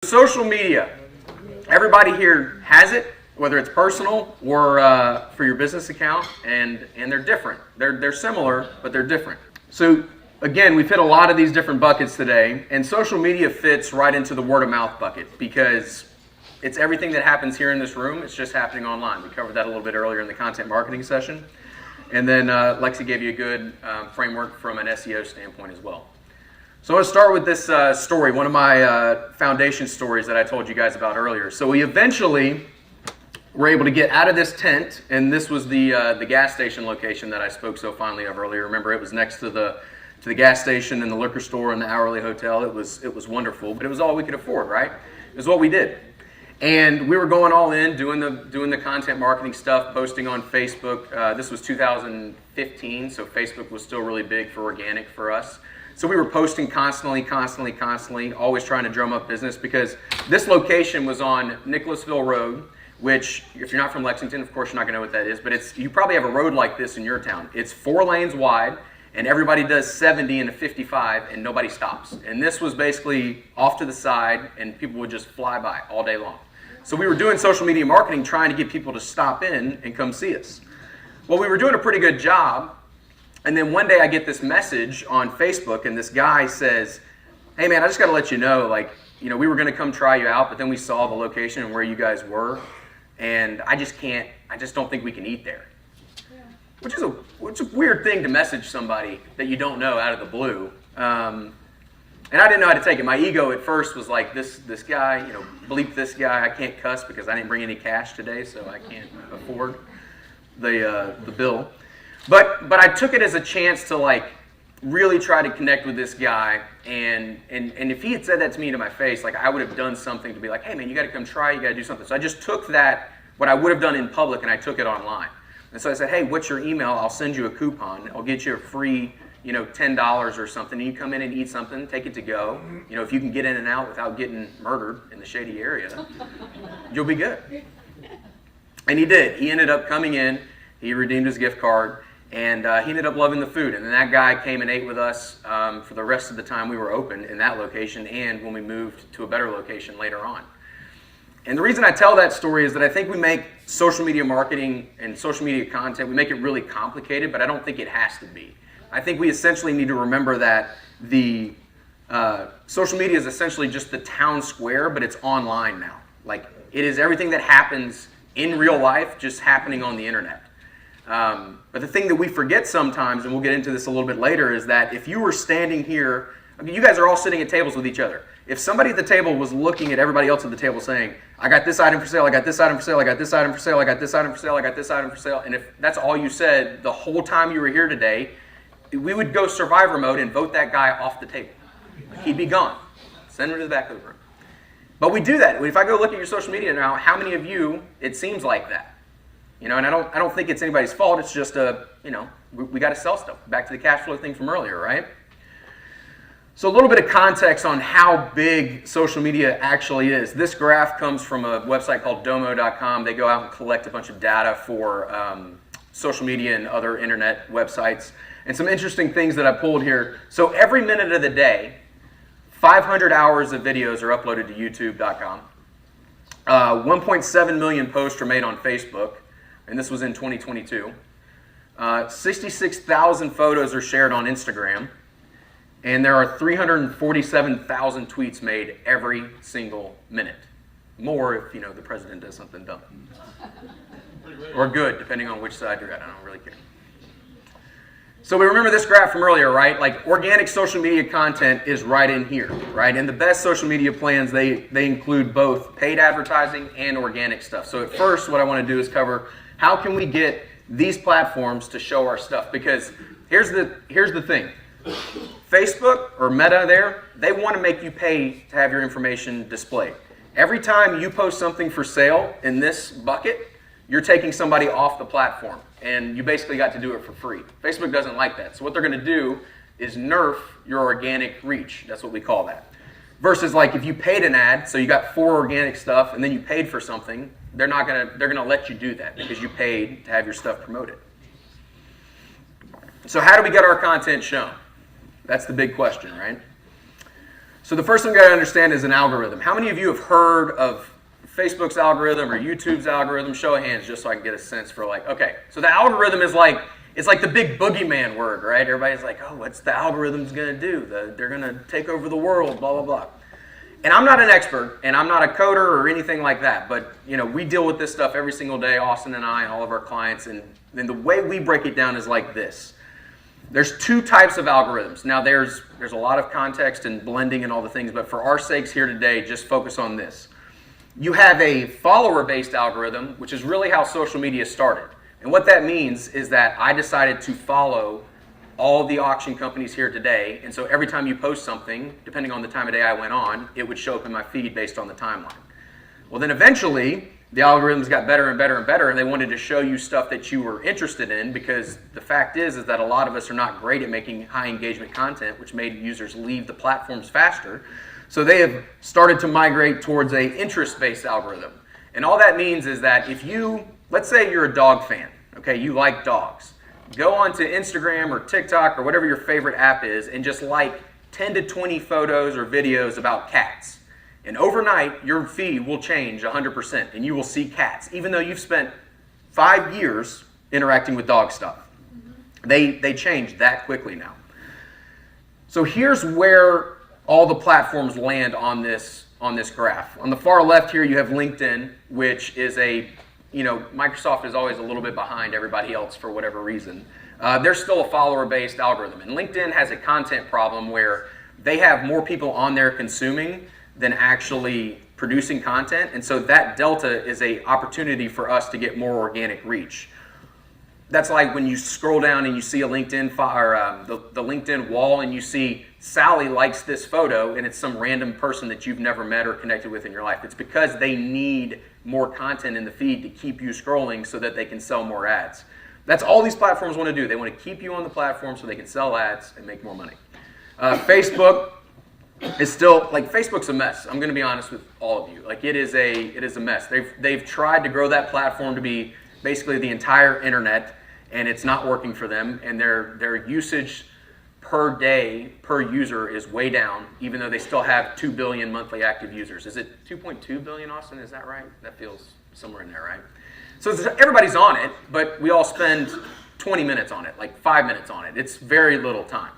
Social media. Everybody here has it, whether it's personal or for your business account, and they're different. They're similar, but they're different. So again, we've hit a lot of these different buckets today, and social media fits right into the word of mouth bucket because it's everything that happens here in this room. It's just happening online. We covered that a little bit earlier in the content marketing session, and then Lexi gave you a good framework from an SEO standpoint as well. So I want to start with this story, one of my foundation stories that I told you guys about earlier. So we eventually were able to get out of this tent, and this was the gas station location that I spoke so fondly of earlier. Remember, it was next to the gas station and the liquor store and the hourly hotel. It was wonderful, but it was all we could afford, right? It was what we did. And we were going all in, doing the content marketing stuff, posting on Facebook. This was 2015, so Facebook was still really big for organic for us. So we were posting constantly, always trying to drum up business because this location was on Nicholasville Road, which, if you're not from Lexington, of course you're not going to know what that is, but you probably have a road like this in your town. It's 4 lanes wide, and everybody does 70 and a 55, and nobody stops. And this was basically off to the side, and people would just fly by all day long. So we were doing social media marketing, trying to get people to stop in and come see us. Well, we were doing a pretty good job. And then one day I get this message on Facebook, and this guy says, "Hey man, I just got to let you know, we were going to come try you out, but then we saw the location and where you guys were, and I just don't think we can eat there." Yeah. Which is a weird thing to message somebody that you don't know out of the blue. And I didn't know how to take it. My ego at first was like, this guy, bleep this guy. I can't cuss because I didn't bring any cash today, so I can't afford the bill. But I took it as a chance to really try to connect with this guy, and if he had said that to me to my face, I would have done something to be like, "Hey man, you got to come try, you got to do something." So I just took that, what I would have done in public, and I took it online. And so I said, "Hey, what's your email? I'll send you a coupon. I'll get you a free, $10 or something. And you come in and eat something, take it to go. If you can get in and out without getting murdered in the shady area, you'll be good." And he did. He ended up coming in. He redeemed his gift card. And he ended up loving the food. And then that guy came and ate with us for the rest of the time we were open in that location and when we moved to a better location later on. And the reason I tell that story is that I think we make social media marketing and social media content, we make it really complicated, but I don't think it has to be. I think we essentially need to remember that the social media is essentially just the town square, but it's online now. It is everything that happens in real life just happening on the internet. But the thing that we forget sometimes, and we'll get into this a little bit later, is that if you were standing here, you guys are all sitting at tables with each other. If somebody at the table was looking at everybody else at the table saying, "I got this item for sale, I got this item for sale, I got this item for sale, I got this item for sale, I got this item for sale," and if that's all you said the whole time you were here today, we would go survivor mode and vote that guy off the table. He'd be gone. Send him to the back of the room. But we do that. If I go look at your social media now, how many of you, it seems like that? And I don't think it's anybody's fault. It's just we got to sell stuff. Back to the cash flow thing from earlier, right? So a little bit of context on how big social media actually is. This graph comes from a website called domo.com. They go out and collect a bunch of data for social media and other internet websites. And some interesting things that I pulled here. So every minute of the day, 500 hours of videos are uploaded to youtube.com. 1.7 million posts are made on Facebook. And this was in 2022. 66,000 photos are shared on Instagram. And there are 347,000 tweets made every single minute. More if, the president does something dumb. Or good, depending on which side you're at. I don't really care. So we remember this graph from earlier, right? Organic social media content is right in here, right? And the best social media plans, they include both paid advertising and organic stuff. So at first, what I want to do is cover how can we get these platforms to show our stuff? Because here's the thing. Facebook or Meta there, they want to make you pay to have your information displayed. Every time you post something for sale in this bucket, you're taking somebody off the platform. And you basically got to do it for free. Facebook doesn't like that. So what they're going to do is nerf your organic reach. That's what we call that. Versus if you paid an ad, so you got 4 organic stuff and then you paid for something, they're going to let you do that because you paid to have your stuff promoted. So how do we get our content shown? That's the big question, right? So the first thing you got to understand is an algorithm. How many of you have heard of Facebook's algorithm or YouTube's algorithm? Show of hands, just so I can get a sense for like, okay. So the algorithm is like, it's like the big boogeyman word, right? Everybody's like, oh, what's the algorithm's going to do? They're going to take over the world, blah, blah, blah. And I'm not an expert, and I'm not a coder or anything like that, but we deal with this stuff every single day, Austin and I and all of our clients, and the way we break it down is like this. There's two types of algorithms. Now there's a lot of context and blending and all the things, but for our sakes here today, just focus on this. You have a follower-based algorithm, which is really how social media started. And what that means is that I decided to follow all the auction companies here today, and so every time you post something, depending on the time of day I went on, it would show up in my feed based on the timeline. Well, then eventually, the algorithms got better and better and better, and they wanted to show you stuff that you were interested in, because the fact is that a lot of us are not great at making high engagement content, which made users leave the platforms faster. So they have started to migrate towards a interest-based algorithm. And all that means is that if you, let's say you're a dog fan, okay, you like dogs. Go onto Instagram or TikTok or whatever your favorite app is and just like 10 to 20 photos or videos about cats. And overnight, your feed will change 100% and you will see cats, even though you've spent 5 years interacting with dog stuff. They change that quickly now. So here's where all the platforms land on this graph. On the far left here, you have LinkedIn, which is Microsoft is always a little bit behind everybody else for whatever reason. They're still a follower-based algorithm. And LinkedIn has a content problem where they have more people on there consuming than actually producing content. And so that delta is an opportunity for us to get more organic reach. That's like when you scroll down and you see a LinkedIn the LinkedIn wall and you see Sally likes this photo and it's some random person that you've never met or connected with in your life. It's because they need more content in the feed to keep you scrolling so that they can sell more ads. That's all these platforms want to do. They want to keep you on the platform so they can sell ads and make more money. Facebook is still, Facebook's a mess. I'm going to be honest with all of you. It is a mess. They've tried to grow that platform to be basically the entire internet, and it's not working for them. And their usage per day, per user is way down, even though they still have 2 billion monthly active users. Is it 2.2 billion, Austin? Is that right? That feels somewhere in there, right? So everybody's on it, but we all spend 20 minutes on it, 5 minutes on it. It's very little time.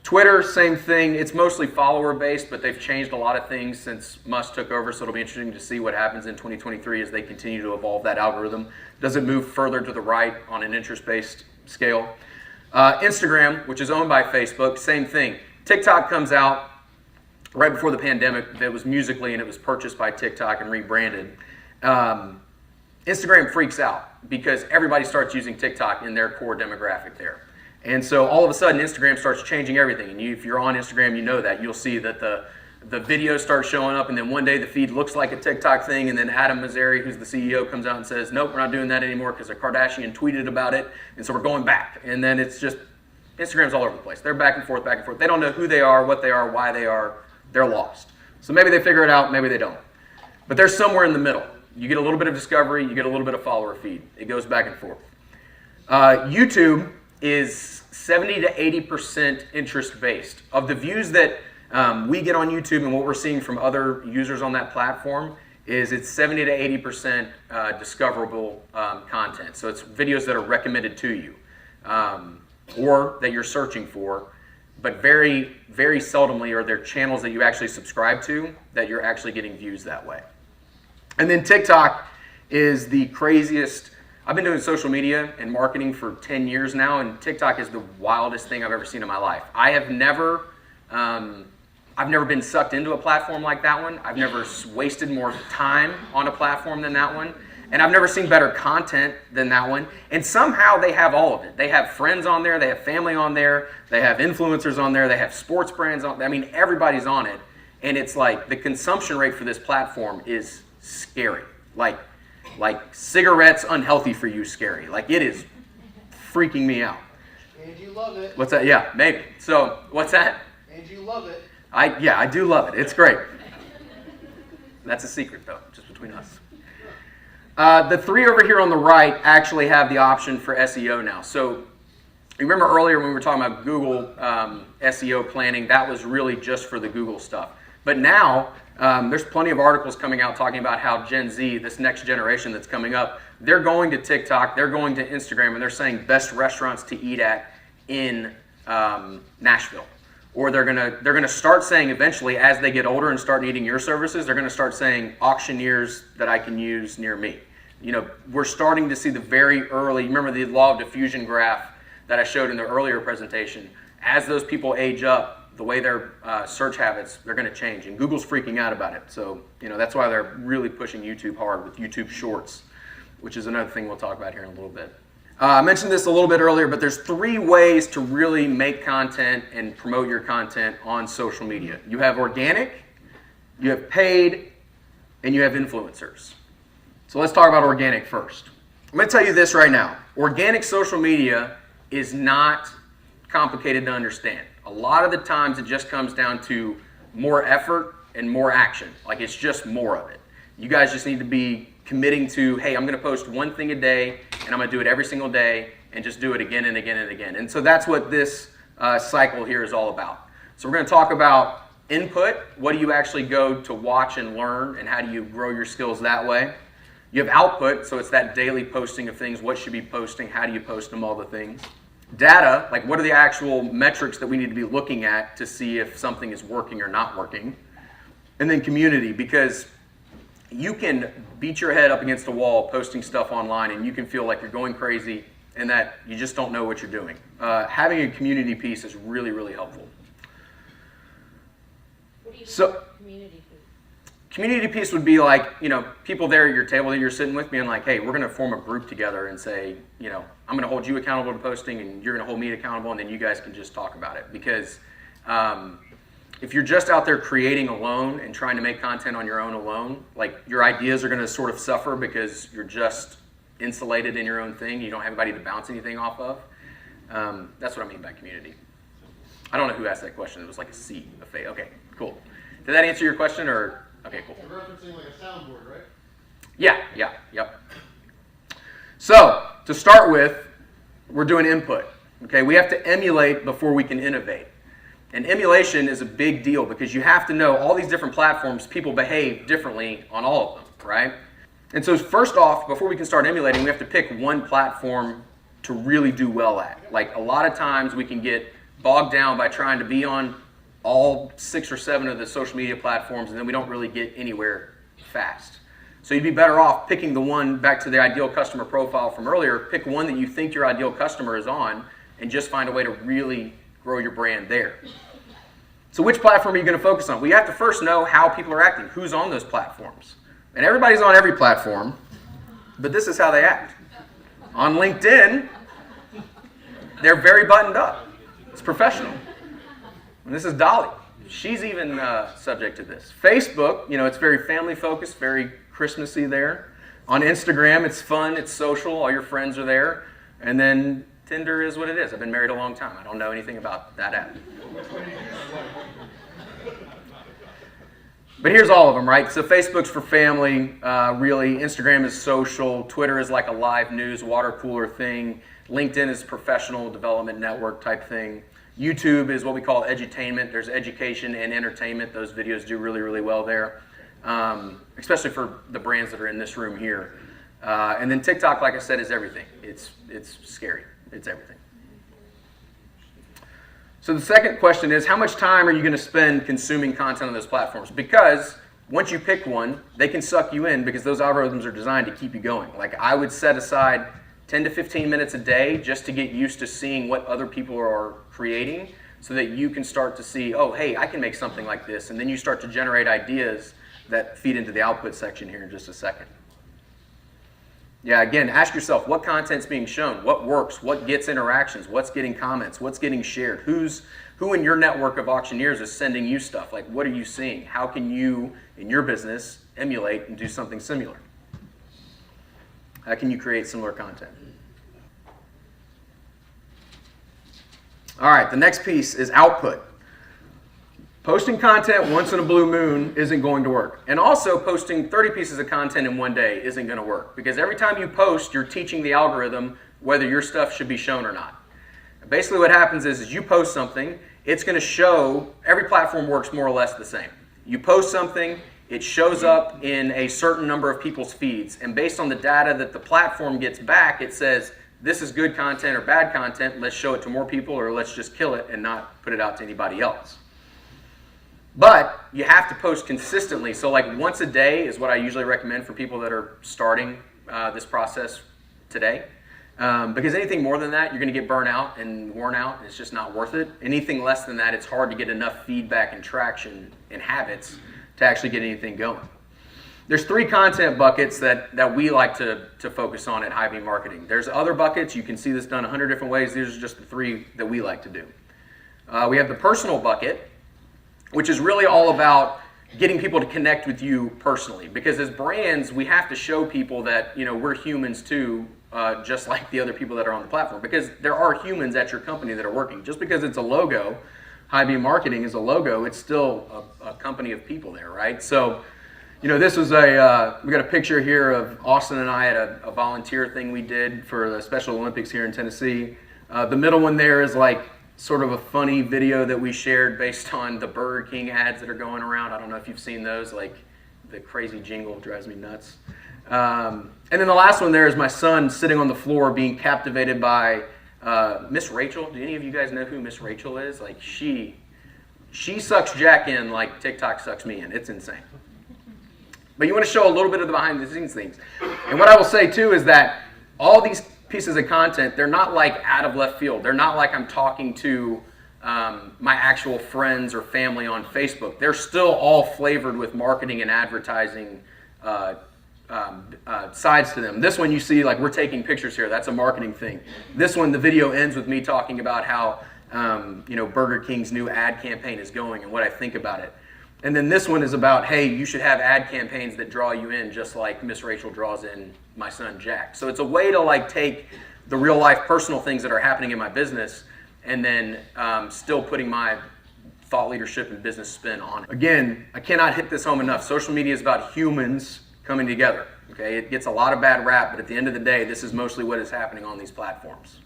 Twitter, same thing. It's mostly follower-based, but they've changed a lot of things since Musk took over, so it'll be interesting to see what happens in 2023 as they continue to evolve that algorithm. Does it move further to the right on an interest-based scale? Instagram, which is owned by Facebook, same thing. TikTok comes out right before the pandemic. It was Musical.ly, and it was purchased by TikTok and rebranded. Instagram freaks out because everybody starts using TikTok in their core demographic there. And so all of a sudden, Instagram starts changing everything. And if you're on Instagram, you know that. You'll see that the videos start showing up, and then one day the feed looks like a TikTok thing, and then Adam Mosseri, who's the CEO, comes out and says, nope, we're not doing that anymore because a Kardashian tweeted about it, and so we're going back. And then it's just, Instagram's all over the place. They're back and forth, back and forth. They don't know who they are, what they are, why they are. They're lost. So maybe they figure it out, maybe they don't. But they're somewhere in the middle. You get a little bit of discovery, you get a little bit of follower feed. It goes back and forth. YouTube is 70 to 80% interest-based. Of the views that we get on YouTube and what we're seeing from other users on that platform is it's 70 to 80% discoverable content. So it's videos that are recommended to you or that you're searching for, but very, very seldomly are there channels that you actually subscribe to that you're actually getting views that way. And then TikTok is the craziest. I've been doing social media and marketing for 10 years now, and TikTok is the wildest thing I've ever seen in my life. I've never been sucked into a platform like that one. I've never wasted more time on a platform than that one. And I've never seen better content than that one. And somehow they have all of it. They have friends on there, they have family on there, they have influencers on there, they have sports brands on there. I mean, everybody's on it. And it's like the consumption rate for this platform is scary. Like cigarettes unhealthy for you scary. Like it is freaking me out. And you love it. What's that? Yeah, maybe. So what's that? And you love it. I do love it. It's great. That's a secret though, just between us. The three over here on the right actually have the option for SEO now. So remember earlier when we were talking about Google SEO planning, that was really just for the Google stuff. But now, there's plenty of articles coming out talking about how Gen Z, this next generation that's coming up, they're going to TikTok, they're going to Instagram, and they're saying best restaurants to eat at in Nashville. Or they're gonna start saying eventually, as they get older and start needing your services, they're gonna start saying auctioneers that I can use near me. You know, we're starting to see the very early, remember the law of diffusion graph that I showed in the earlier presentation. As those people age up, the way their search habits, they're gonna change. And Google's freaking out about it. So, you know, that's why they're really pushing YouTube hard with YouTube Shorts, which is another thing we'll talk about here in a little bit. I mentioned this a little bit earlier, but there's 3 ways to really make content and promote your content on social media. You have organic, you have paid, and you have influencers. So let's talk about organic first. I'm going to tell you this right now. Organic social media is not complicated to understand. A lot of the times it just comes down to more effort and more action. Like, it's just more of it. You guys just need to be committing to, hey, I'm going to post one thing a day, and I'm going to do it every single day, and just do it again and again and again. And so that's what this cycle here is all about. So we're going to talk about input. What do you actually go to watch and learn, and how do you grow your skills that way? You have output, so it's that daily posting of things. What should be posting? How do you post them? All the things. Data, like what are the actual metrics that we need to be looking at to see if something is working or not working? And then community, because you can beat your head up against a wall posting stuff online and you can feel like you're going crazy and that you just don't know what you're doing. Having a community piece is really, really helpful. What do you So, mean community piece? Community piece would be like, you know, people there at your table that you're sitting with being like, hey, we're going to form a group together and say, you know, I'm going to hold you accountable to posting and you're going to hold me accountable, and then you guys can just talk about it. Because if you're just out there creating alone and trying to make content on your own alone, like your ideas are going to sort of suffer because you're just insulated in your own thing. You don't have anybody to bounce anything off of. That's what I mean by community. I don't know who asked that question. It was like a C, a fade. Okay, cool. Did that answer your question, or? Okay, cool. You're referencing like a soundboard, right? Yep. So, to start with, we're doing input. Okay, we have to emulate before we can innovate. And emulation is a big deal because you have to know all these different platforms, people behave differently on all of them, right? And so first off, before we can start emulating, we have to pick one platform to really do well at. Like, a lot of times we can get bogged down by trying to be on all 6 or 7 of the social media platforms, and then we don't really get anywhere fast. So you'd be better off picking the one, back to the ideal customer profile from earlier, pick one that you think your ideal customer is on, and just find a way to really grow your brand there. So which platform are you going to focus on? We have to first know how people are acting, who's on those platforms. And everybody's on every platform, but this is how they act. On LinkedIn, they're very buttoned up. It's professional. And this is Dolly. She's even subject to this. Facebook, you know, it's very family focused, very Christmassy there. On Instagram, it's fun, it's social, all your friends are there. And then Tinder is what it is. I've been married a long time. I don't know anything about that app. But here's all of them, right? So Facebook's for family, really. Instagram is social. Twitter is like a live news water cooler thing. LinkedIn is professional development network type thing. YouTube is what we call edutainment. There's education and entertainment. Those videos do really, really well there, especially for the brands that are in this room here. And then TikTok, like I said, is everything. It's scary. It's everything. So the second question is, how much time are you going to spend consuming content on those platforms? Because once you pick one, they can suck you in because those algorithms are designed to keep you going. Like, I would set aside 10 to 15 minutes a day just to get used to seeing what other people are creating so that you can start to see, oh, hey, I can make something like this. And then you start to generate ideas that feed into the output section here in just a second. Yeah, again, ask yourself, what content's being shown? What works? What gets interactions? What's getting comments? What's getting shared? Who in your network of auctioneers is sending you stuff? Like, what are you seeing? How can you, in your business, emulate and do something similar? How can you create similar content? All right, the next piece is output. Posting content once in a blue moon isn't going to work. And also, posting 30 pieces of content in one day isn't going to work. Because every time you post, you're teaching the algorithm whether your stuff should be shown or not. Basically what happens is you post something, it's going to show, every platform works more or less the same. You post something, it shows up in a certain number of people's feeds, and based on the data that the platform gets back, it says, this is good content or bad content, let's show it to more people, or let's just kill it and not put it out to anybody else. But you have to post consistently. So like once a day is what I usually recommend for people that are starting this process today. Because anything more than that, you're going to get burnt out and worn out, and it's just not worth it. Anything less than that, it's hard to get enough feedback and traction and habits to actually get anything going. There's 3 content buckets that we like to focus on at High Beam Marketing. There's other buckets. You can see this done 100 different ways. These are just the 3 that we like to do. We have the personal bucket, which is really all about getting people to connect with you personally. Because as brands, we have to show people that, you know, we're humans too, just like the other people that are on the platform. Because there are humans at your company that are working. Just because it's a logo, High Beam Marketing is a logo, it's still a company of people there, right? So, you know, this was we got a picture here of Austin and I at a volunteer thing we did for the Special Olympics here in Tennessee. The middle one there is like sort of a funny video that we shared based on the Burger King ads that are going around. I don't know if you've seen those, like the crazy jingle drives me nuts. And then the last one there is my son sitting on the floor being captivated by Miss Rachel. Do any of you guys know who Miss Rachel is? Like she sucks Jack in like TikTok sucks me in. It's insane. But you want to show a little bit of the behind the scenes things. And what I will say too is that all these pieces of content, they're not like out of left field. They're not like I'm talking to my actual friends or family on Facebook. They're still all flavored with marketing and advertising sides to them. This one you see, like we're taking pictures here. That's a marketing thing. This one, the video ends with me talking about how you know, Burger King's new ad campaign is going and what I think about it. And then this one is about, hey, you should have ad campaigns that draw you in just like Miss Rachel draws in my son Jack. So it's a way to like take the real life personal things that are happening in my business and then still putting my thought leadership and business spin on it. Again, I cannot hit this home enough. Social media is about humans coming together. Okay, it gets a lot of bad rap, but at the end of the day, this is mostly what is happening on these platforms.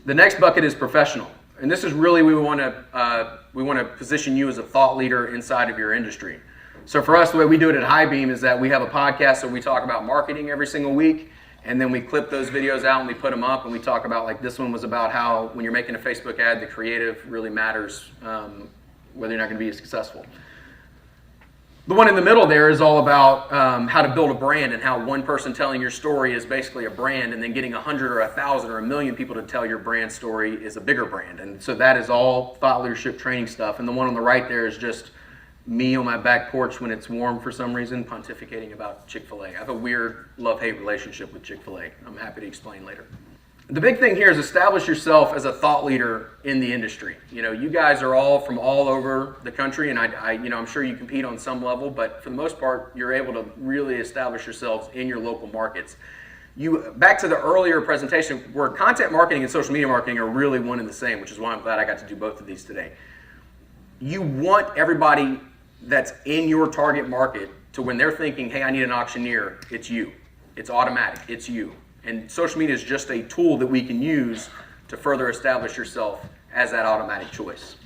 The next bucket is professional. And this is really, we want to position you as a thought leader inside of your industry. So for us, the way we do it at High Beam is that we have a podcast where we talk about marketing every single week, and then we clip those videos out and we put them up, and we talk about, like this one was about how when you're making a Facebook ad, the creative really matters, whether you're not going to be successful. The one in the middle there is all about how to build a brand and how one person telling your story is basically a brand, and then getting 100 or 1,000 or 1,000,000 people to tell your brand story is a bigger brand. And so that is all thought leadership training stuff. And the one on the right there is just me on my back porch when it's warm for some reason pontificating about Chick-fil-A. I have a weird love-hate relationship with Chick-fil-A. I'm happy to explain later. The big thing here is establish yourself as a thought leader in the industry. You know, you guys are all from all over the country, and I'm sure you compete on some level, but for the most part, you're able to really establish yourselves in your local markets. Back to the earlier presentation, where content marketing and social media marketing are really one and the same, which is why I'm glad I got to do both of these today. You want everybody that's in your target market to, when they're thinking, hey, I need an auctioneer, it's you. It's automatic, it's you. And social media is just a tool that we can use to further establish yourself as that automatic choice.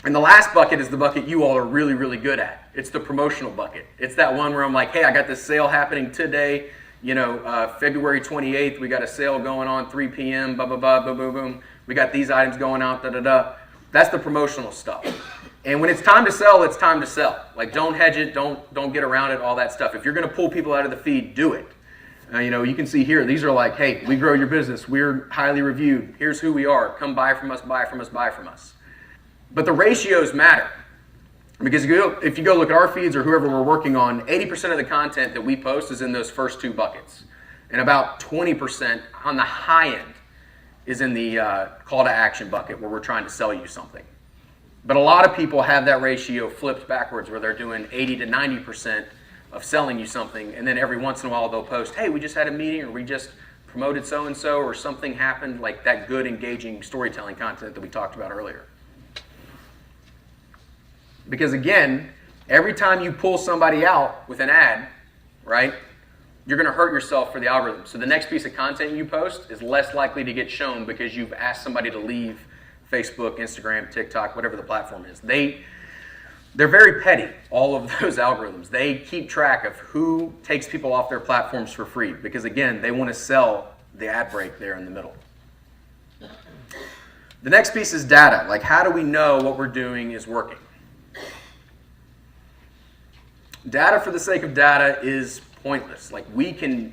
And the last bucket is the bucket you all are really, really good at. It's the promotional bucket. It's that one where I'm like, hey, I got this sale happening today, February 28th, we got a sale going on, 3 p.m., blah, blah, blah, boom, boom, boom. We got these items going out, da, da, da. That's the promotional stuff. And when it's time to sell, it's time to sell. Like, don't hedge it, don't get around it, all that stuff. If you're going to pull people out of the feed, do it. You can see here, these are like, hey, we grow your business. We're highly reviewed. Here's who we are. Come buy from us, buy from us, buy from us. But the ratios matter. Because if you go look at our feeds or whoever we're working on, 80% of the content that we post is in those first 2 buckets. And about 20% on the high end is in the call to action bucket where we're trying to sell you something. But a lot of people have that ratio flipped backwards where they're doing 80 to 90% of selling you something, and then every once in a while they'll post, hey, we just had a meeting, or we just promoted so-and-so, or something happened, like that good, engaging storytelling content that we talked about earlier. Because again, every time you pull somebody out with an ad, right, you're going to hurt yourself for the algorithm. So the next piece of content you post is less likely to get shown because you've asked somebody to leave Facebook, Instagram, TikTok, whatever the platform is. They're very petty, all of those algorithms. They keep track of who takes people off their platforms for free because, again, they want to sell the ad break there in the middle. The next piece is data. Like, how do we know what we're doing is working? Data for the sake of data is pointless. Like,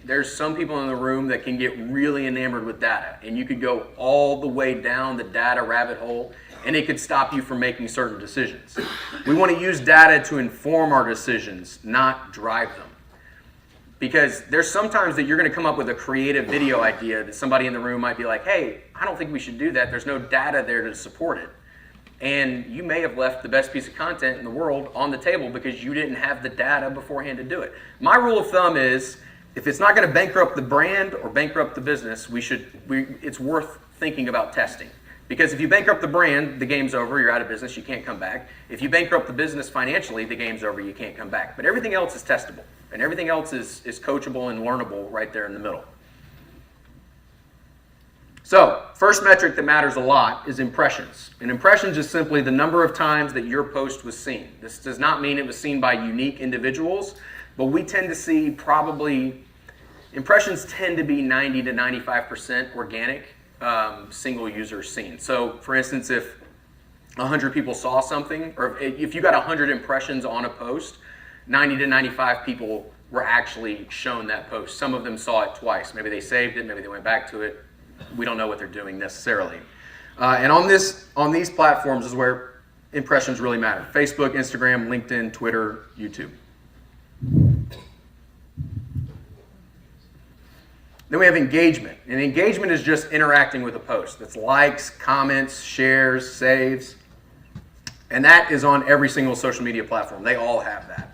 there's some people in the room that can get really enamored with data, and you could go all the way down the data rabbit hole, and it could stop you from making certain decisions. We want to use data to inform our decisions, not drive them. Because there's sometimes that you're going to come up with a creative video idea that somebody in the room might be like, hey, I don't think we should do that. There's no data there to support it. And you may have left the best piece of content in the world on the table because you didn't have the data beforehand to do it. My rule of thumb is, if it's not going to bankrupt the brand or bankrupt the business, it's worth thinking about testing. Because if you bankrupt the brand, the game's over, you're out of business, you can't come back. If you bankrupt the business financially, the game's over, you can't come back. But everything else is testable, and everything else is coachable and learnable right there in the middle. So, first metric that matters a lot is impressions. And impressions is simply the number of times that your post was seen. This does not mean it was seen by unique individuals, but we tend to see impressions tend to be 90 to 95% organic, single user seen. So, for instance, if 100 people saw something, or if you got 100 impressions on a post, 90 to 95 people were actually shown that post. Some of them saw it twice. Maybe they saved it, maybe they went back to it. We don't know what they're doing necessarily. And on these platforms is where impressions really matter. Facebook, Instagram, LinkedIn, Twitter, YouTube. Then we have engagement. And engagement is just interacting with a post. That's likes, comments, shares, saves. And that is on every single social media platform. They all have that.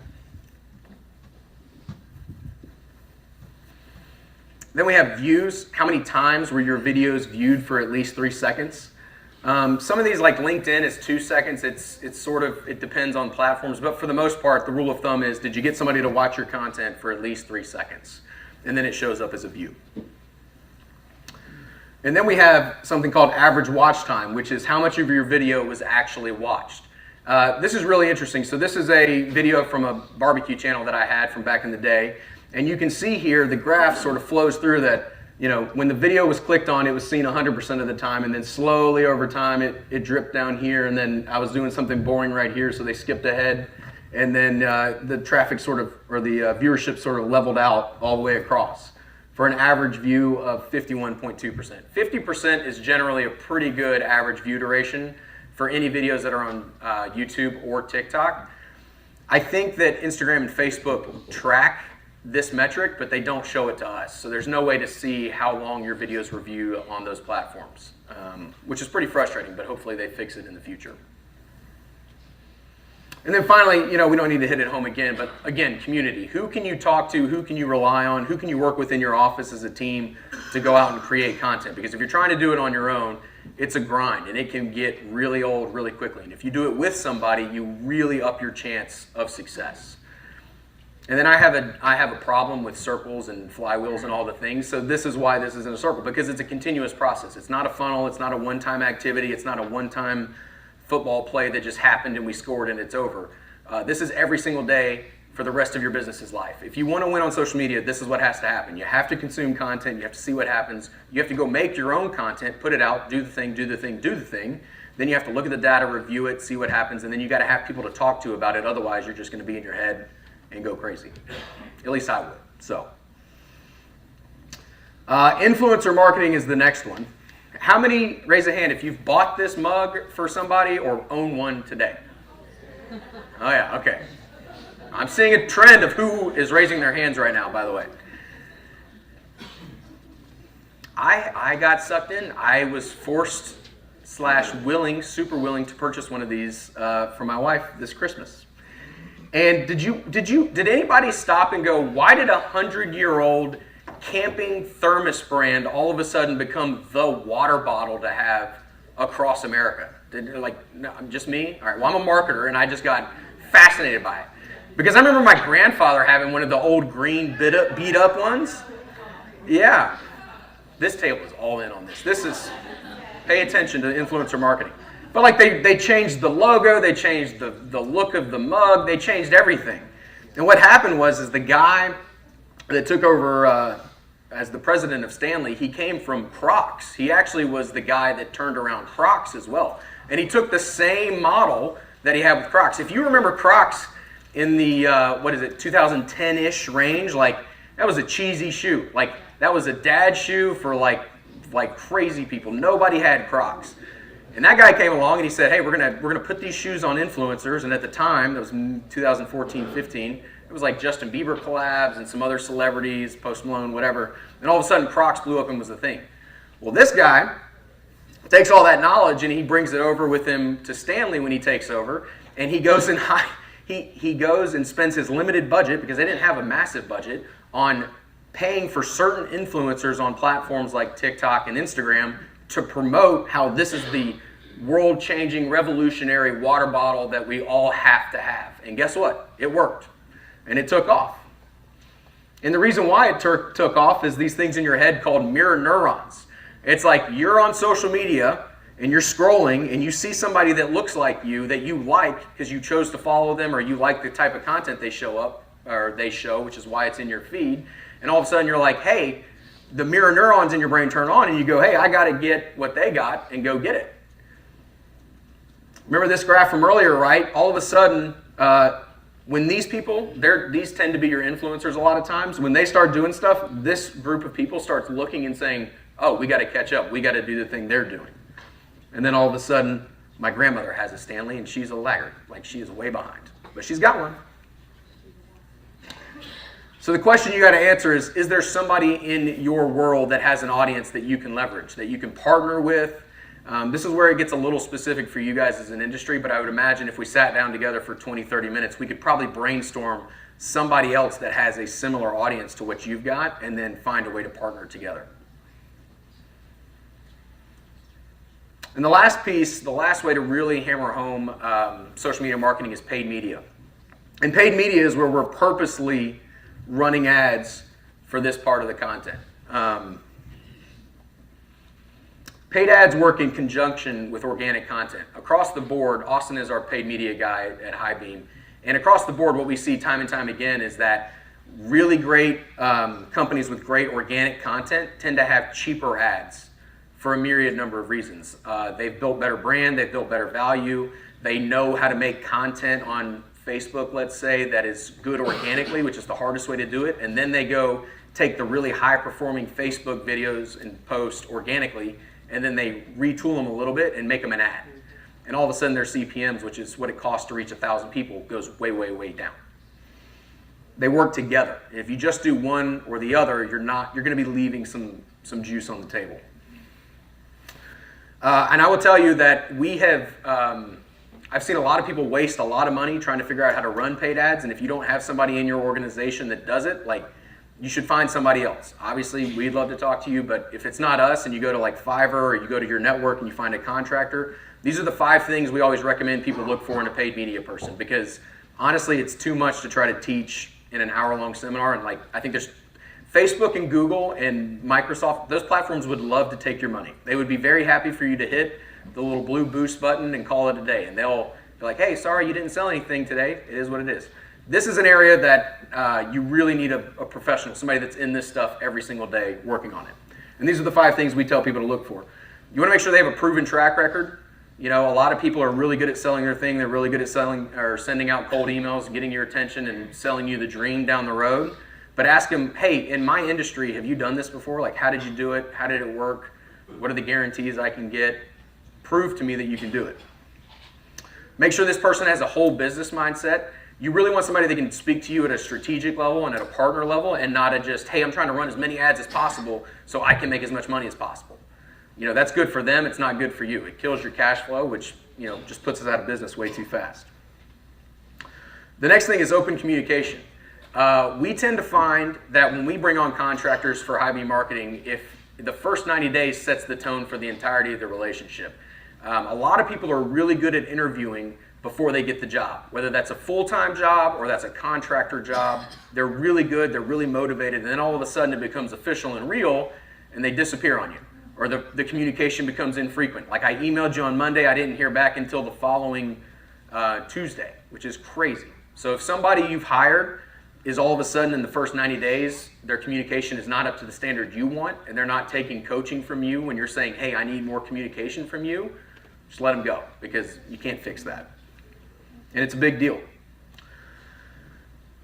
Then we have views. How many times were your videos viewed for at least 3 seconds? Some of these, like LinkedIn, is 2 seconds. It depends on platforms. But for the most part, the rule of thumb is, did you get somebody to watch your content for at least 3 seconds? And then it shows up as a view. And then we have something called average watch time, which is how much of your video was actually watched. This is really interesting. So this is a video from a barbecue channel that I had from back in the day. And you can see here the graph sort of flows through that, when the video was clicked on, it was seen 100% of the time, and then slowly over time it dripped down here, and then I was doing something boring right here, so they skipped ahead, and then the traffic the viewership sort of leveled out all the way across for an average view of 51.2%. 50% is generally a pretty good average view duration for any videos that are on YouTube or TikTok. I think that Instagram and Facebook track this metric, but they don't show it to us. So there's no way to see how long your videos were viewed on those platforms, which is pretty frustrating, but hopefully they fix it in the future. And then finally, we don't need to hit it home again, but again, community. Who can you talk to? Who can you rely on? Who can you work with in your office as a team to go out and create content? Because if you're trying to do it on your own, it's a grind, and it can get really old really quickly. And if you do it with somebody, you really up your chance of success. And then I have a problem with circles and flywheels and all the things. So this is why this is in a circle, because it's a continuous process. It's not a funnel. It's not a one-time activity. It's not a one-time football play that just happened and we scored and it's over. This is every single day for the rest of your business's life. If you want to win on social media, this is what has to happen. You have to consume content. You have to see what happens. You have to go make your own content, put it out, do the thing, do the thing, do the thing. Then you have to look at the data, review it, see what happens, and then you got to have people to talk to about it. Otherwise, you're just going to be in your head and go crazy. At least I would. So, influencer marketing is the next one. How many, raise a hand, if you've bought this mug for somebody or own one today? Oh yeah, okay. I'm seeing a trend of who is raising their hands right now, by the way. I got sucked in. I was forced / super willing to purchase one of these for my wife this Christmas. And did anybody stop and go, why did a 100-year-old camping thermos brand all of a sudden become the water bottle to have across America? No, just me? All right, well, I'm a marketer and I just got fascinated by it. Because I remember my grandfather having one of the old green beat up ones. Yeah. This table is all in on this. This is, pay attention to influencer marketing. But like they changed the logo, they changed the look of the mug, they changed everything. And what happened was the guy that took over as the president of Stanley, he came from Crocs. He actually was the guy that turned around Crocs as well. And he took the same model that he had with Crocs. If you remember Crocs in the, 2010-ish range, like that was a cheesy shoe. Like that was a dad shoe for like crazy people. Nobody had Crocs. And that guy came along and he said, hey, we're gonna put these shoes on influencers. And at the time, that was 2014-15, it was like Justin Bieber collabs and some other celebrities, Post Malone, whatever. And all of a sudden, Crocs blew up and was the thing. Well, this guy takes all that knowledge and he brings it over with him to Stanley when he takes over. And he goes and he goes and spends his limited budget, because they didn't have a massive budget, on paying for certain influencers on platforms like TikTok and Instagram to promote how this is the world-changing, revolutionary water bottle that we all have to have. And guess what? It worked. And it took off. And the reason why it took off is these things in your head called mirror neurons. It's like you're on social media and you're scrolling and you see somebody that looks like you, that you like because you chose to follow them, or you like the type of content they show, which is why it's in your feed. And all of a sudden you're like, hey, the mirror neurons in your brain turn on and you go, hey, I got to get what they got, and go get it. Remember this graph from earlier, right? All of a sudden, when these people, these tend to be your influencers a lot of times, when they start doing stuff, this group of people starts looking and saying, oh, we got to catch up. We got to do the thing they're doing. And then all of a sudden, my grandmother has a Stanley and she's a laggard. Like, she is way behind. But she's got one. So the question you got to answer is there somebody in your world that has an audience that you can leverage, that you can partner with? This is where it gets a little specific for you guys as an industry, but I would imagine if we sat down together for 20, 30 minutes, we could probably brainstorm somebody else that has a similar audience to what you've got, and then find a way to partner together. And the last piece, the last way to really hammer home social media marketing is paid media. And paid media is where we're purposely running ads for this part of the content. Paid ads work in conjunction with organic content. Across the board, Austin is our paid media guy at Highbeam. And across the board, what we see time and time again is that really great companies with great organic content tend to have cheaper ads for a myriad number of reasons. They've built better brand, they've built better value, they know how to make content on Facebook, let's say, that is good organically, which is the hardest way to do it, and then they go take the really high-performing Facebook videos and post organically, and then they retool them a little bit and make them an ad. And all of a sudden their CPMs, which is what it costs to reach 1,000 people, goes way, way, way down. They work together. And if you just do one or the other, you're going to be leaving some juice on the table. And I will tell you that we have, I've seen a lot of people waste a lot of money trying to figure out how to run paid ads, and if you don't have somebody in your organization that does it, like, you should find somebody else. Obviously, we'd love to talk to you, but if it's not us and you go to like Fiverr or you go to your network and you find a contractor, these are the 5 things we always recommend people look for in a paid media person, because honestly, it's too much to try to teach in an hour-long seminar. And like, I think there's Facebook and Google and Microsoft, those platforms would love to take your money. They would be very happy for you to hit the little blue boost button and call it a day. And they'll be like, hey, sorry you didn't sell anything today. It is what it is. This is an area that you really need a professional, somebody that's in this stuff every single day working on it. And these are the 5 things we tell people to look for. You want to make sure they have a proven track record. You know, a lot of people are really good at selling their thing. They're really good at selling or sending out cold emails, getting your attention and selling you the dream down the road. But ask them, hey, in my industry, have you done this before? Like, how did you do it? How did it work? What are the guarantees I can get? Prove to me that you can do it. Make sure this person has a whole business mindset. You really want somebody that can speak to you at a strategic level and at a partner level, and not at just, hey, I'm trying to run as many ads as possible so I can make as much money as possible. You know, that's good for them. It's not good for you. It kills your cash flow, which, you know, just puts us out of business way too fast. The next thing is open communication. We tend to find that when we bring on contractors for Highbeam marketing, if the first 90 days sets the tone for the entirety of the relationship. A lot of people are really good at interviewing before they get the job. Whether that's a full-time job or that's a contractor job, they're really good, they're really motivated, and then all of a sudden it becomes official and real, and they disappear on you. Or the communication becomes infrequent. Like I emailed you on Monday, I didn't hear back until the following Tuesday, which is crazy. So if somebody you've hired is all of a sudden in the first 90 days, their communication is not up to the standard you want, and they're not taking coaching from you when you're saying, hey, I need more communication from you, just let them go, because you can't fix that. And it's a big deal.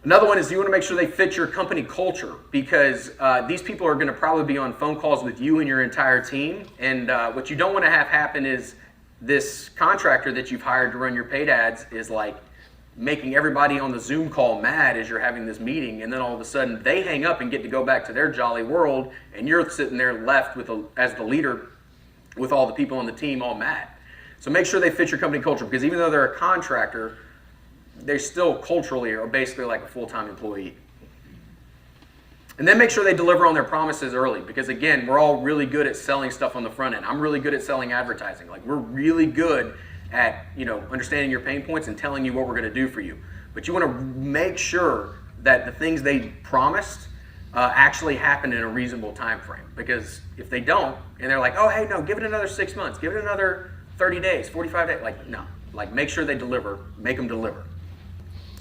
Another one is you want to make sure they fit your company culture, because these people are going to probably be on phone calls with you and your entire team. And what you don't want to have happen is this contractor that you've hired to run your paid ads is like making everybody on the Zoom call mad as you're having this meeting, and then all of a sudden they hang up and get to go back to their jolly world, and you're sitting there left with as the leader with all the people on the team all mad. So make sure they fit your company culture, because even though they're a contractor, they still culturally are basically like a full-time employee. And then make sure they deliver on their promises early, because again, we're all really good at selling stuff on the front end. I'm really good at selling advertising. Like we're really good at understanding your pain points and telling you what we're going to do for you. But you want to make sure that the things they promised actually happen in a reasonable time frame. Because if they don't, and they're like, oh, hey, no, give it another 6 months, give it another 30 days, 45 days, like, no. Like, make sure they deliver, make them deliver.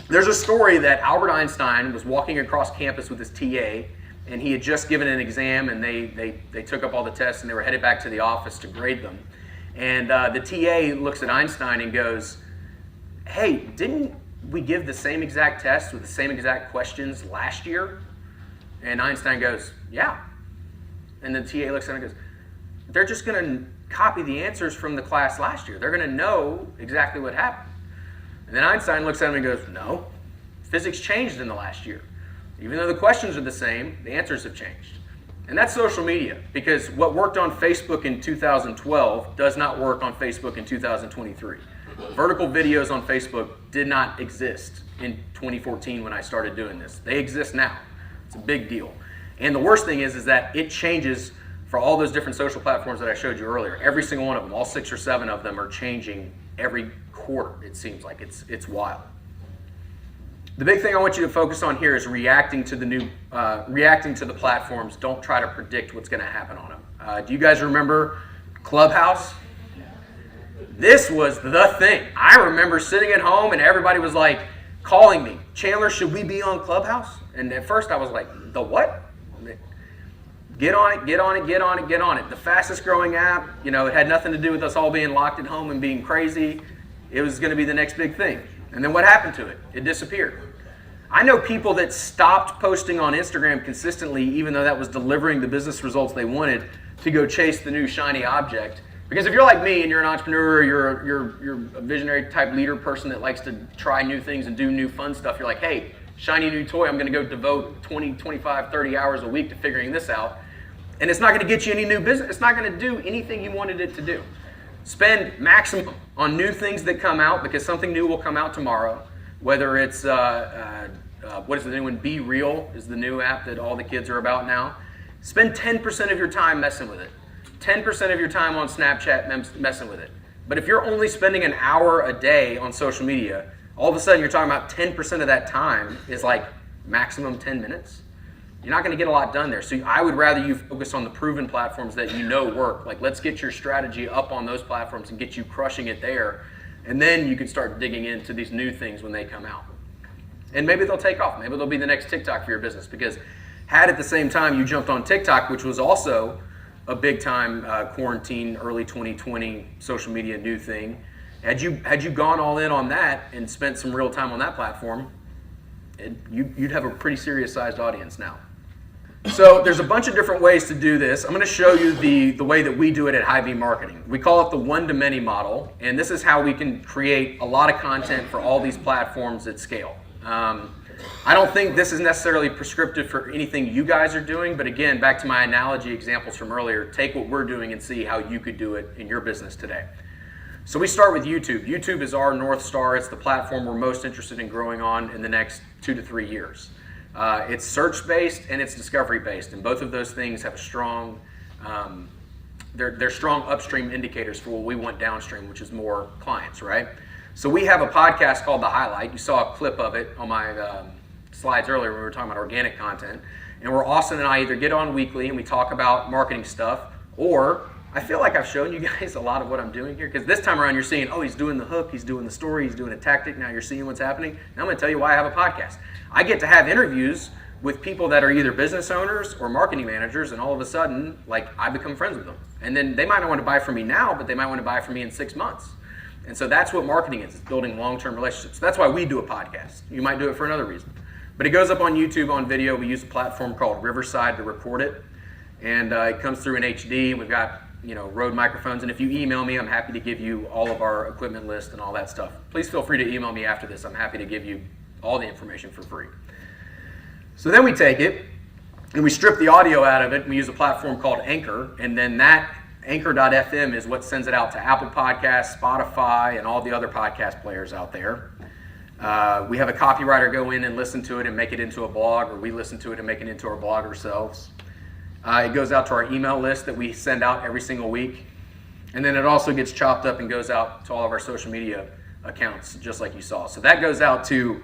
There's a story that Albert Einstein was walking across campus with his TA, and he had just given an exam, and they took up all the tests, and they were headed back to the office to grade them. And the TA looks at Einstein and goes, hey, didn't we give the same exact test with the same exact questions last year? And Einstein goes, yeah. And the TA looks at him and goes, they're just going to copy the answers from the class last year. They're going to know exactly what happened. And then Einstein looks at him and goes, no, physics changed in the last year. Even though the questions are the same, the answers have changed. And that's social media, because what worked on Facebook in 2012 does not work on Facebook in 2023. Vertical videos on Facebook did not exist in 2014 when I started doing this. They exist now. It's a big deal. And the worst thing is that it changes for all those different social platforms that I showed you earlier. Every single one of them, all 6 or 7 of them, are changing every quarter. It seems like it's wild. The big thing I want you to focus on here is reacting to the platforms. Don't try to predict what's going to happen on them. Do you guys remember Clubhouse? This was the thing. I remember sitting at home and everybody was like calling me, Chandler, should we be on Clubhouse? And at first I was like, the what? Get on it, get on it, get on it, get on it. The fastest growing app, it had nothing to do with us all being locked at home and being crazy. It was going to be the next big thing. And then what happened to it? It disappeared. I know people that stopped posting on Instagram consistently, even though that was delivering the business results they wanted, to go chase the new shiny object. Because if you're like me and you're an entrepreneur, you're a visionary type leader person that likes to try new things and do new fun stuff, you're like, hey, shiny new toy, I'm going to go devote 20, 25, 30 hours a week to figuring this out. And it's not going to get you any new business. It's not going to do anything you wanted it to do. Spend maximum on new things that come out, because something new will come out tomorrow. Whether it's, what is the new one? Be Real is the new app that all the kids are about now. Spend 10% of your time messing with it. 10% of your time on Snapchat messing with it. But if you're only spending an hour a day on social media, all of a sudden you're talking about 10% of that time is like maximum 10 minutes. You're not going to get a lot done there. So I would rather you focus on the proven platforms that you know work. Like, let's get your strategy up on those platforms and get you crushing it there. And then you can start digging into these new things when they come out. And maybe they'll take off. Maybe they'll be the next TikTok for your business. Because had at the same time you jumped on TikTok, which was also a big time quarantine, early 2020 social media new thing. Had you gone all in on that and spent some real time on that platform, you'd have a pretty serious sized audience now. So there's a bunch of different ways to do this. I'm going to show you the way that we do it at Hy-Vee Marketing. We call it the one-to-many model, and this is how we can create a lot of content for all these platforms at scale. I don't think this is necessarily prescriptive for anything you guys are doing, but again, back to my analogy examples from earlier, take what we're doing and see how you could do it in your business today. So we start with YouTube. YouTube is our North Star. It's the platform we're most interested in growing on in the next 2 to 3 years. It's search-based and it's discovery-based, and both of those things have a strong, they're strong upstream indicators for what we want downstream, which is more clients, right? So we have a podcast called The Highlight. You saw a clip of it on my slides earlier when we were talking about organic content. And where Austin and I either get on weekly and we talk about marketing stuff, or I feel like I've shown you guys a lot of what I'm doing here, because this time around you're seeing, oh, he's doing the hook, he's doing the story, he's doing a tactic. Now you're seeing what's happening. Now I'm going to tell you why I have a podcast. I get to have interviews with people that are either business owners or marketing managers, and all of a sudden, like, I become friends with them. And then they might not want to buy from me now, but they might want to buy from me in 6 months. And so that's what marketing is. It's building long-term relationships. That's why we do a podcast. You might do it for another reason. But it goes up on YouTube on video. We use a platform called Riverside to record it. And it comes through in HD. We've got, Rode microphones. And if you email me, I'm happy to give you all of our equipment list and all that stuff. Please feel free to email me after this. I'm happy to give you all the information for free. So then we take it and we strip the audio out of it, and we use a platform called Anchor, and then that Anchor.fm is what sends it out to Apple Podcasts, Spotify, and all the other podcast players out there. We have a copywriter go in and listen to it and make it into a blog, or we listen to it and make it into our blog ourselves. It goes out to our email list that we send out every single week, and then it also gets chopped up and goes out to all of our social media accounts, just like you saw. So that goes out to,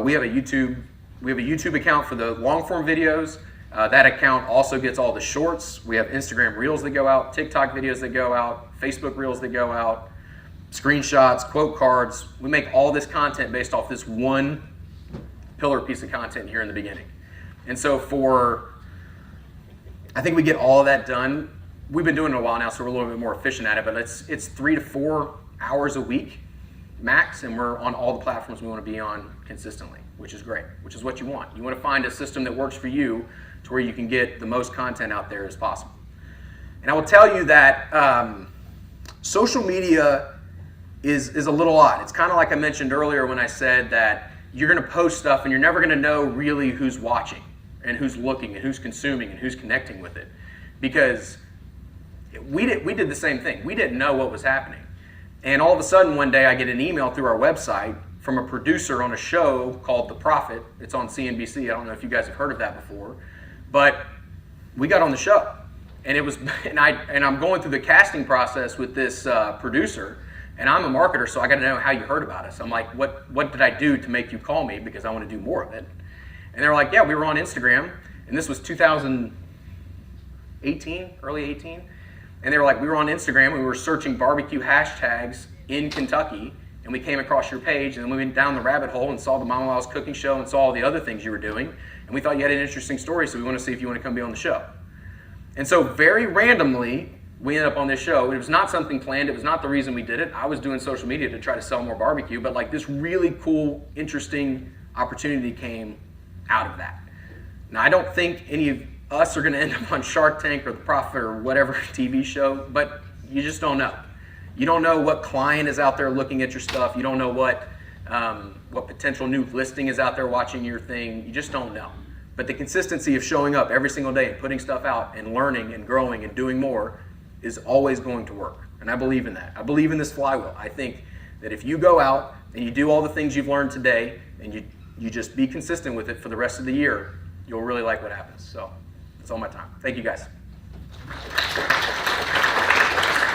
we have a YouTube account for the long form videos. That account also gets all the shorts. We have Instagram Reels that go out, TikTok videos that go out, Facebook Reels that go out, screenshots, quote cards. We make all this content based off this one pillar piece of content here in the beginning. And so I think we get all of that done. We've been doing it a while now, so we're a little bit more efficient at it, but it's 3 to 4 hours a week max, and we're on all the platforms we want to be on consistently, which is great, which is what you want. You want to find a system that works for you to where you can get the most content out there as possible. And I will tell you that social media is a little odd. It's kind of like I mentioned earlier when I said that you're going to post stuff and you're never going to know really who's watching and who's looking and who's consuming and who's connecting with it. Because we did the same thing. We didn't know what was happening. And all of a sudden one day I get an email through our website from a producer on a show called The Profit. It's on CNBC. I don't know if you guys have heard of that before. But we got on the show, and I'm going through the casting process with this producer, and I'm a marketer, so I got to know how you heard about us. I'm like, what did I do to make you call me, because I want to do more of it? And they're like, yeah, we were on Instagram, and this was 2018, early 18, and they were like, we were on Instagram, and we were searching barbecue hashtags in Kentucky, and we came across your page, and then we went down the rabbit hole and saw the Mama Lyles cooking show and saw all the other things you were doing. And we thought you had an interesting story, so we want to see if you want to come be on the show. And so very randomly, we ended up on this show. It was not something planned. It was not the reason we did it. I was doing social media to try to sell more barbecue, but like this really cool, interesting opportunity came out of that. Now, I don't think any of us are going to end up on Shark Tank or The Profit or whatever TV show, but you just don't know. You don't know what client is out there looking at your stuff. You don't know what potential new listing is out there watching your thing. You just don't know. But the consistency of showing up every single day and putting stuff out and learning and growing and doing more is always going to work. And I believe in that. I believe in this flywheel. I think that if you go out and you do all the things you've learned today and you just be consistent with it for the rest of the year, you'll really like what happens. So that's all my time. Thank you guys.